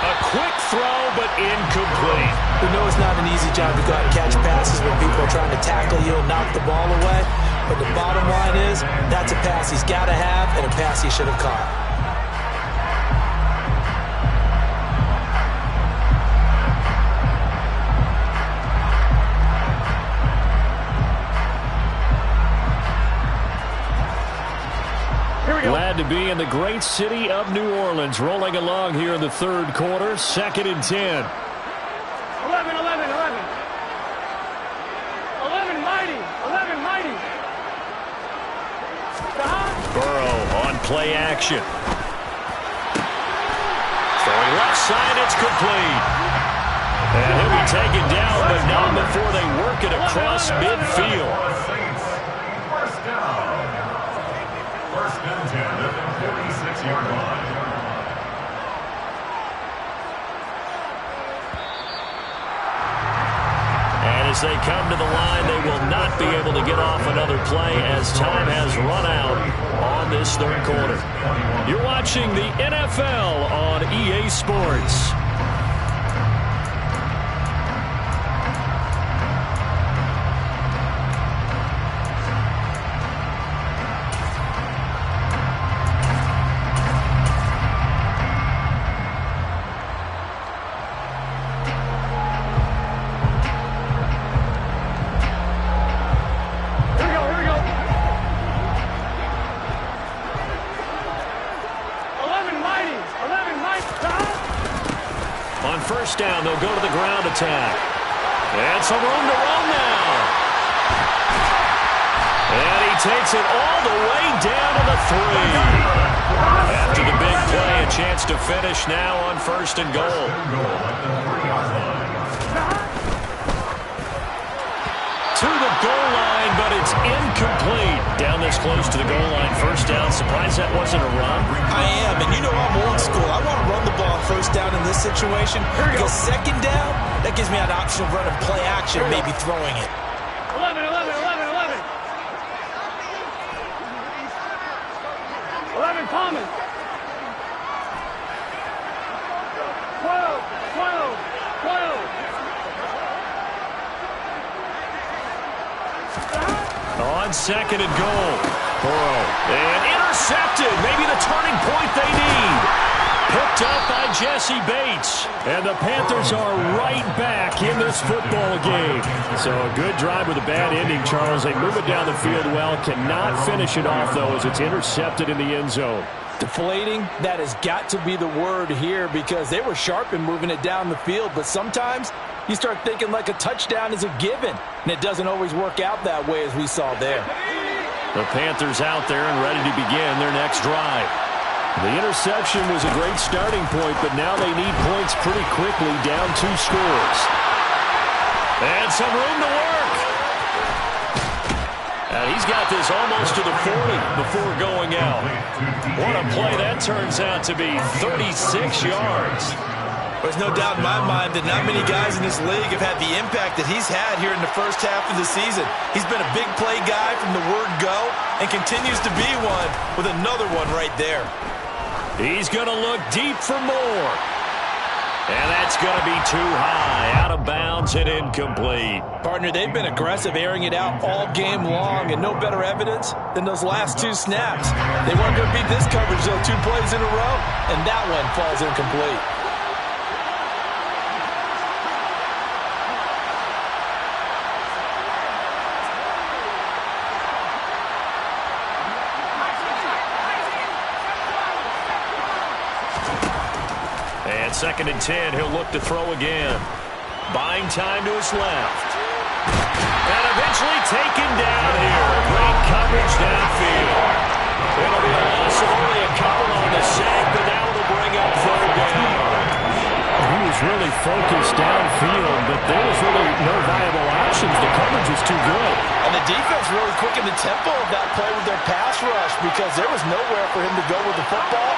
Speaker 9: A quick throw, but incomplete.
Speaker 8: We know it's not an easy job to go out and catch passes when people are trying to tackle you and knock the ball away. But the bottom line is, that's a pass he's got to have and a pass he should have caught.
Speaker 9: Glad to be in the great city of New Orleans, rolling along here in the 3rd quarter, 2nd and 10.
Speaker 6: 11, 11, 11. 11 mighty, 11 mighty.
Speaker 9: Burrow on play action. Throwing left side, it's complete. And he'll be taken down, but not before they work it across midfield.
Speaker 10: First down. 1st and 10 at the 46-yard line.
Speaker 9: And
Speaker 5: As they come to the line, they will not be able to get off another play as time has run out on this third quarter. You're watching the NFL on EA Sports. First down, they'll go to the ground attack. And some room to run now. And he takes it all the way down to the 3. After the big play, a chance to finish now on first and goal. To the goal line, but it's incomplete. Down this close to the goal line, first down. Surprised that wasn't a run.
Speaker 7: I am, and you know I'm old school. I want to run the ball first down in this situation because second down, that gives me an option of running play action, maybe throwing it.
Speaker 6: 11, 11, 11, 11. 11, Thomas. 12, 12, 12.
Speaker 5: On second and goal. Burrow. And intercepted. Maybe the turning point they need. Picked up by Jesse Bates. And the Panthers are right back in this football game. So a good drive with a bad ending, Charles. They move it down the field well. Cannot finish it off, though, as it's intercepted in the end zone.
Speaker 8: Deflating, that has got to be the word here because they were sharp in moving it down the field. But sometimes you start thinking like a touchdown is a given, and it doesn't always work out that way as we saw there.
Speaker 5: The Panthers out there and ready to begin their next drive. The interception was a great starting point, but now they need points pretty quickly, down 2 scores. And some room to work. And he's got this almost to the 40 before going out. What a play that turns out to be, 36 yards.
Speaker 7: There's no doubt in my mind that not many guys in this league have had the impact that he's had here in the first half of the season. He's been a big play guy from the word go and continues to be one with another one right there.
Speaker 5: He's going to look deep for more. And that's going to be too high, out of bounds and incomplete.
Speaker 8: Partner, they've been aggressive, airing it out all game long, and no better evidence than those last 2 snaps. They weren't going to beat this coverage, though, 2 plays in a row, and that one falls incomplete.
Speaker 5: Second and 10, he'll look to throw again. Buying time to his left. And eventually taken down here. Great coverage downfield. It'll be a loss of only a couple on the sack, but now it'll bring up third down. He was really focused downfield, but there was really no viable options. The coverage was too good.
Speaker 8: And the defense really quickened the tempo of that play with their pass rush because there was nowhere for him to go with the football.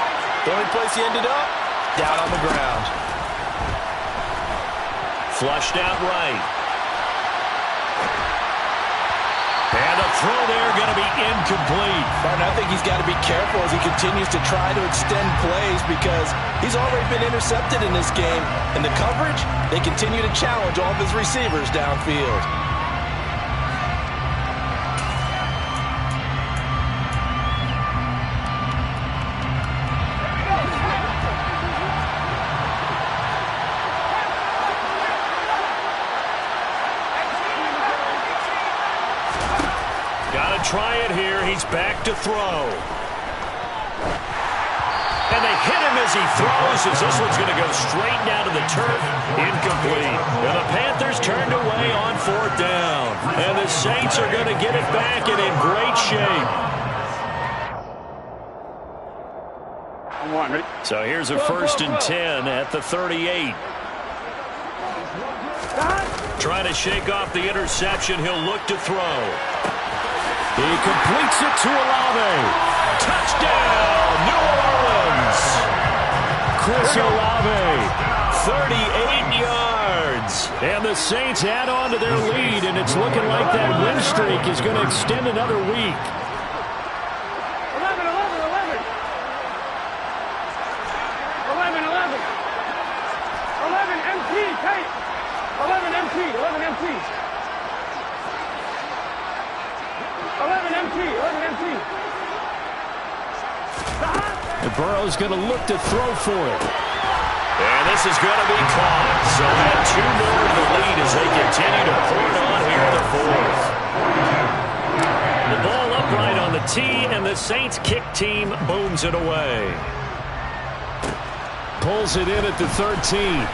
Speaker 8: The only place he ended up, down on the ground.
Speaker 5: Flushed out right. And a throw there going to be incomplete.
Speaker 8: Martin, I think he's got to be careful as he continues to try to extend plays because he's already been intercepted in this game. And the coverage, they continue to challenge all of his receivers downfield.
Speaker 5: Try it here. He's back to throw. And they hit him as he throws, as this one's going to go straight down to the turf. Incomplete. And the Panthers turned away on 4th down. And the Saints are going to get it back and in great shape. So here's a 1st and 10 at the 38. Trying to shake off the interception. He'll look to throw. He completes it to Olave. Touchdown, New Orleans. Chris Olave, 38 yards.
Speaker 9: heads. And the Saints add on to their lead, and it's looking like that win streak is going to extend another week.
Speaker 6: 11 MT, Kate. 11 MT, 11 MT. 11 MT, 11 MT.
Speaker 9: And Burrow's going to look to throw for it.
Speaker 5: And this is going to be caught. So add 2 more to the lead as they continue to pour it on here in the fourth.
Speaker 9: The ball upright on the tee, and the Saints kick team booms it away. Pulls it in at the 13.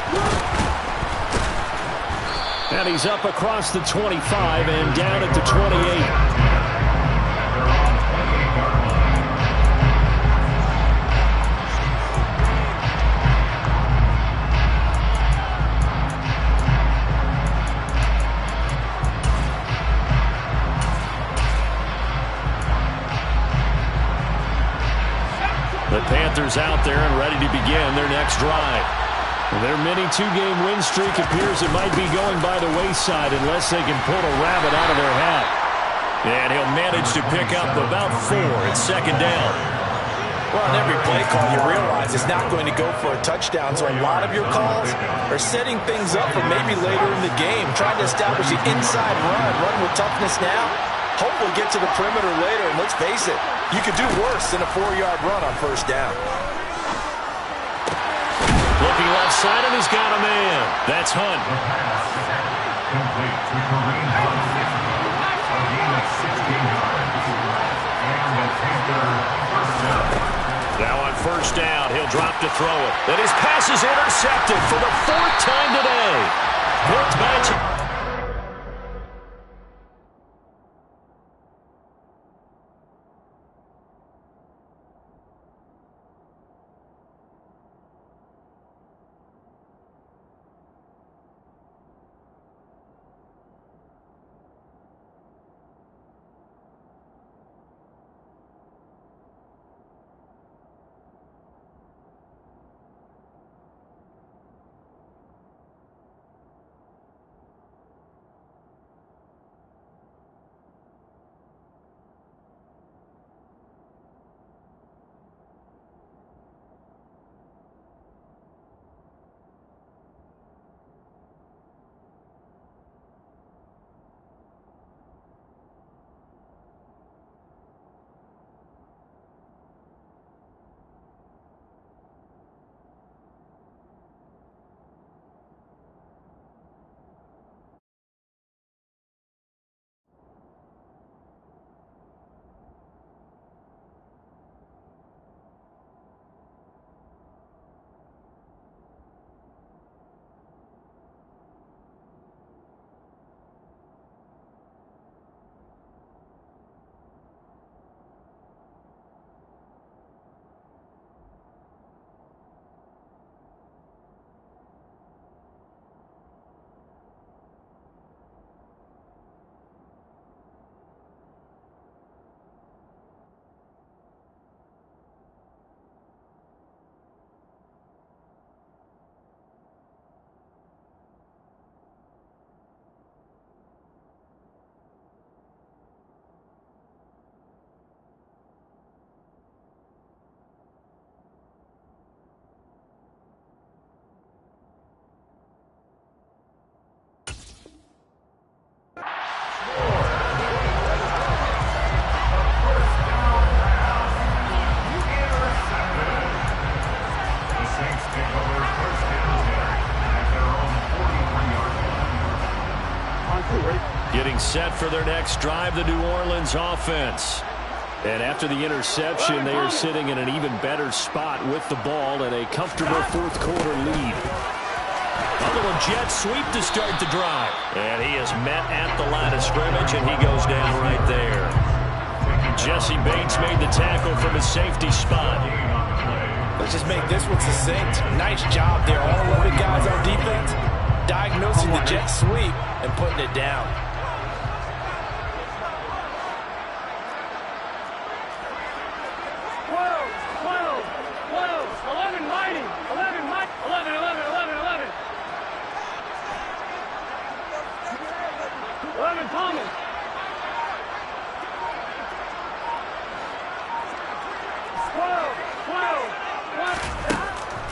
Speaker 9: And he's up across the 25 and down at the 28. The Panthers out there and ready to begin their next drive. Their mini 2-game win streak appears it might be going by the wayside unless they can pull a rabbit out of their hat. And he'll manage to pick up about 4 at second down.
Speaker 8: Well, on every play call, you realize it's not going to go for a touchdown, so a lot of your calls are setting things up for maybe later in the game, trying to establish the inside run with toughness now. Hopefully get to the perimeter later, and let's face it, you could do worse than a 4-yard run on first down.
Speaker 9: Looking left side, and he's got a man. That's Hunt.
Speaker 10: Complete to Kareem Hunt. A gain of 16 yards. And the Panther first down.
Speaker 5: Now on first down, he'll drop to throw it. And his pass is intercepted for the 4th time today. Blocked by
Speaker 9: getting set for their next drive, the New Orleans offense. And after the interception, they are sitting in an even better spot with the ball and a comfortable 4th quarter lead. A little jet sweep to start the drive. And he is met at the line of scrimmage, and he goes down right there. Jesse Bates made the tackle from his safety spot.
Speaker 8: Let's just make this one succinct. Nice job there. All loaded guys on defense, diagnosing the jet sweep and putting it down.
Speaker 6: 11, Thomas.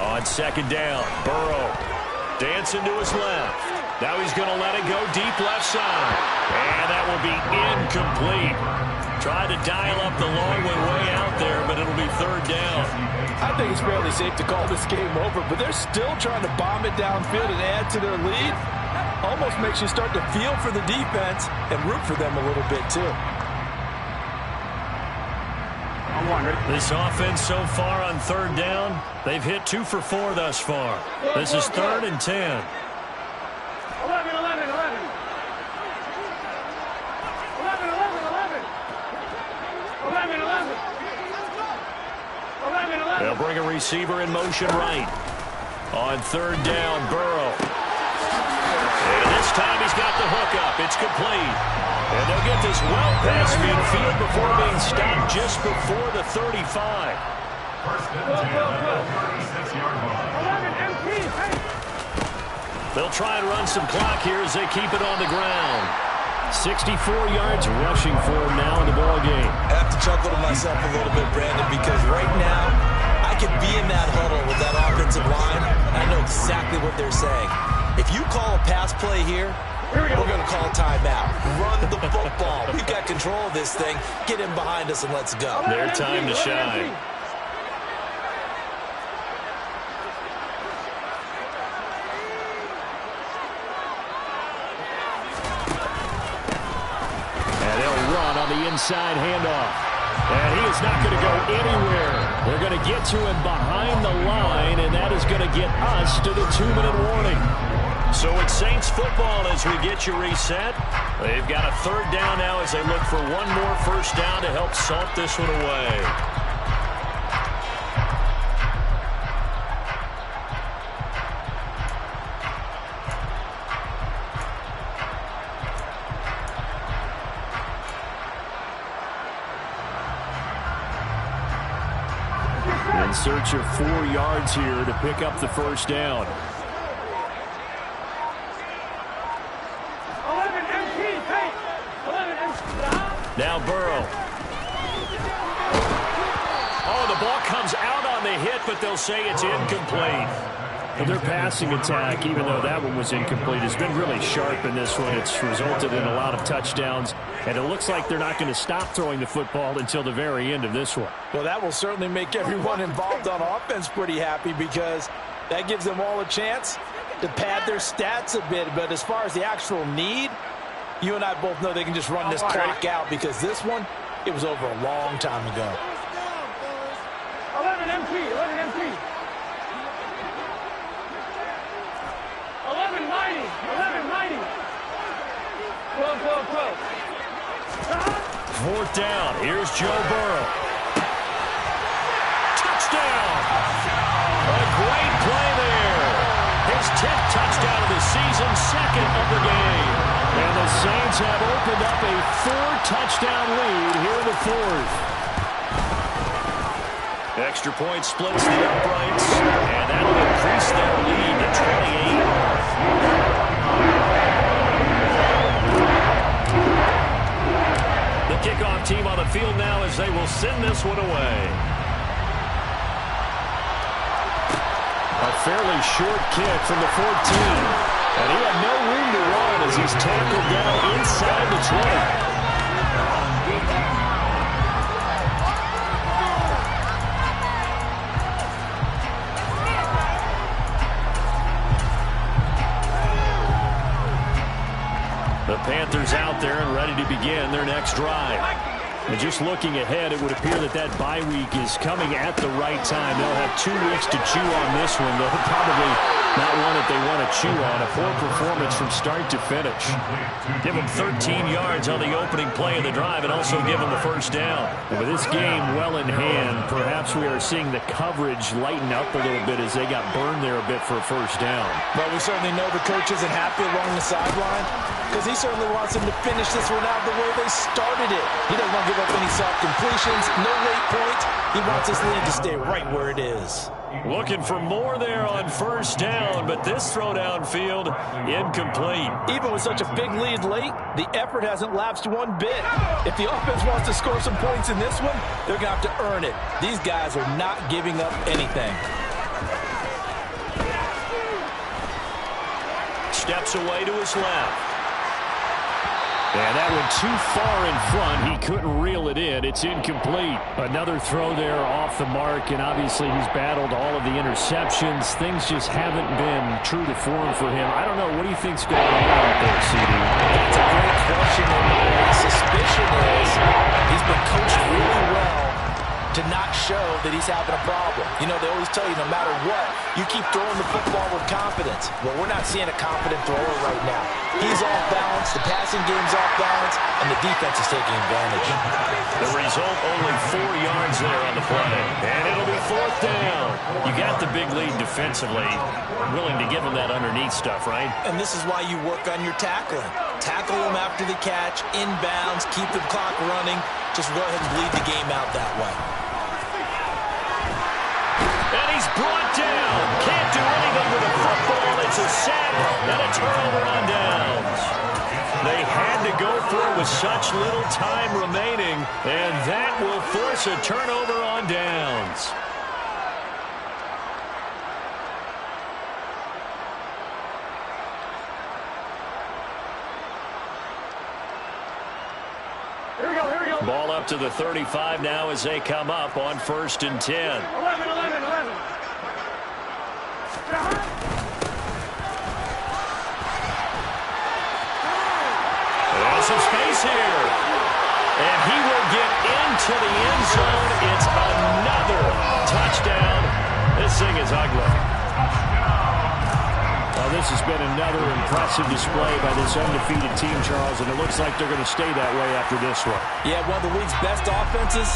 Speaker 5: On second down, Burrow dancing to his left. Now he's going to let it go deep left side. And that will be incomplete. Tried to dial up the long one way out there, but it'll be third down.
Speaker 8: I think it's fairly safe to call this game over, but they're still trying to bomb it downfield and add to their lead. Almost makes you start to feel for the defense and root for them a little bit, too.
Speaker 5: This offense so far on third down, they've hit 2 for 4 thus far. This is 3rd and 10.
Speaker 6: 11, 11, 11. 11, 11, 11. 11, 11. 11, 11.
Speaker 5: They'll bring a receiver in motion right. On third down, Burrow. And this time he's got the hook up. It's complete. And they'll get this well past midfield before being stopped just before the 35.
Speaker 10: First and 10 at the 36-yard line.
Speaker 5: They'll try and run some clock here as they keep it on the ground. 64 yards rushing for him now in the ball game.
Speaker 7: I have to chuckle to myself a little bit, Brandon, because right now I could be in that huddle with that offensive line. I know exactly what they're saying. If you call a pass play here, we're going to call timeout. Run the football. We've got control of this thing. Get in behind us and let's go.
Speaker 5: Their time to shine. And they'll run on the inside handoff. And he is not going to go anywhere. They're going to get to him behind the line, and that is going to get us to the 2-minute warning. So it's Saints football as we get you reset. They've got a third down now as they look for one more first down to help salt this one away. In search of 4 yards here to pick up the first down. Now Burrow. Oh, the ball comes out on the hit, but they'll say it's incomplete. Well, their passing attack, even though that one was incomplete, has been really sharp in this one. It's resulted in a lot of touchdowns, and it looks like they're not going to stop throwing the football until the very end of this one.
Speaker 8: Well, that will certainly make everyone involved on offense pretty happy because that gives them all a chance to pad their stats a bit. But as far as the actual need, you and I both know they can just run this clock out because this one, it was over a long time ago.
Speaker 6: 11 MT, 11 MT. 11 mighty, 11 mighty. 12, 12, 12.
Speaker 5: Fourth down. Here's Joe Burrow. Touchdown! A great play there. His 10th touchdown of the season, 2nd of the game. And the Saints have opened up a 4-touchdown lead here in the 4th. Extra point splits the uprights, and that'll increase their lead to 28. The kickoff team on the field now as they will send this one away. A fairly short kick from the 14. And he had no room to run as he's tackled down inside the 20. The Panthers out there and ready to begin their next drive. And just looking ahead, it would appear that that bye week is coming at the right time. They'll have 2 weeks to chew on this one, though probably not one that they want to chew on. A poor performance from start to finish. Give them 13 yards on the opening play of the drive and also give them the first down. And with this game well in hand, perhaps we are seeing the coverage lighten up a little bit as they got burned there a bit for a first down.
Speaker 8: But we certainly know the coach isn't happy along the sideline because he certainly wants them to finish this one out the way they started it. He doesn't want to give up any soft completions, no late points. He wants his lead to stay right where it is.
Speaker 5: Looking for more there on first down, but this throw downfield incomplete.
Speaker 8: Even with such a big lead late, the effort hasn't lapsed one bit. If the offense wants to score some points in this one, they're going to have to earn it. These guys are not giving up anything.
Speaker 5: Steps away to his left. And that went too far in front. He couldn't reel it in. It's incomplete. Another throw there off the mark, and obviously he's battled all of the interceptions. Things just haven't been true to form for him. I don't know. What do you think's going on out there, CD?
Speaker 8: That's a great question, and my suspicion is he's been coached really well to not show that he's having a problem. You know, they always tell you no matter what, you keep throwing the football with confidence. Well, we're not seeing a confident thrower right now. He's off balance, the passing game's off balance, and the defense is taking advantage.
Speaker 5: The result, only 4 yards there on the play. And it'll be 4th down. You got the big lead defensively. Willing to give him that underneath stuff, right?
Speaker 8: And this is why you work on your tackling. Tackle him after the catch, inbounds, keep the clock running. Just go ahead and bleed the game out that way.
Speaker 5: And he's brought down. Can't do anything with a football. It's a sack and a turnover on downs. They had to go for it with such little time remaining, and that will force a turnover on downs. Ball up to the 35 now as they come up on 1st and 10.
Speaker 6: 11.
Speaker 5: There's some space here. And he will get into the end zone. It's another touchdown. This thing is ugly. This has been another impressive display by this undefeated team, Charles, and it looks like they're going to stay that way after this one.
Speaker 8: Yeah, one of the league's best offenses.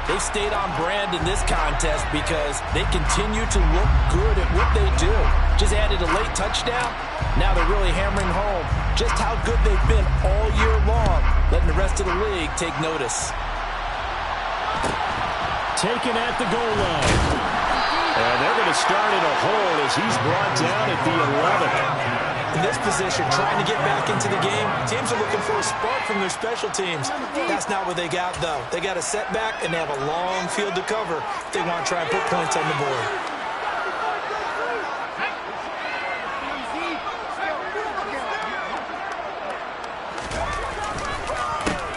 Speaker 8: They've stayed on brand in this contest because they continue to look good at what they do. Just added a late touchdown. Now they're really hammering home just how good they've been all year long, letting the rest of the league take notice.
Speaker 5: Taken at the goal line. And they're going to start in a hole as he's brought down at the 11.
Speaker 8: In this position, trying to get back into the game, teams are looking for a spark from their special teams. That's not what they got, though. They got a setback, and they have a long field to cover if they want to try and put points on the board.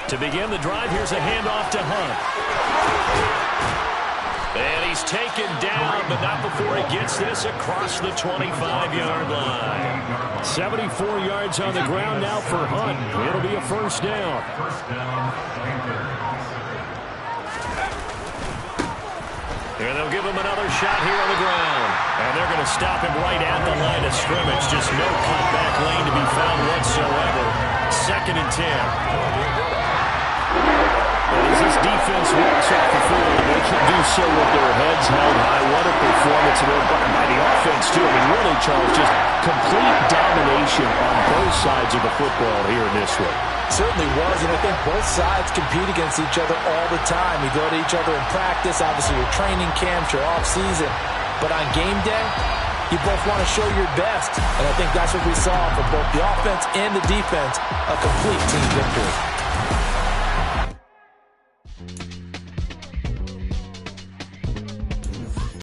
Speaker 5: To begin the drive, here's a handoff to Hunt. And he's taken down, but not before he gets this across the 25-yard line. 74 yards on the ground now for Hunt. It'll be a 1st down. And they'll give him another shot here on the ground. And they're going to stop him right at the line of scrimmage. Just no cutback lane to be found whatsoever. 2nd and 10. And as this defense walks off the field, they can do so with their heads held high. What a performance by the offense, too. I mean, really, Charles, just complete domination on both sides of the football here in this one.
Speaker 8: Certainly was, and I think both sides compete against each other all the time. You go to each other in practice, obviously your training camps, your off-season. But on game day, you both want to show your best. And I think that's what we saw from both the offense and the defense, a complete team victory.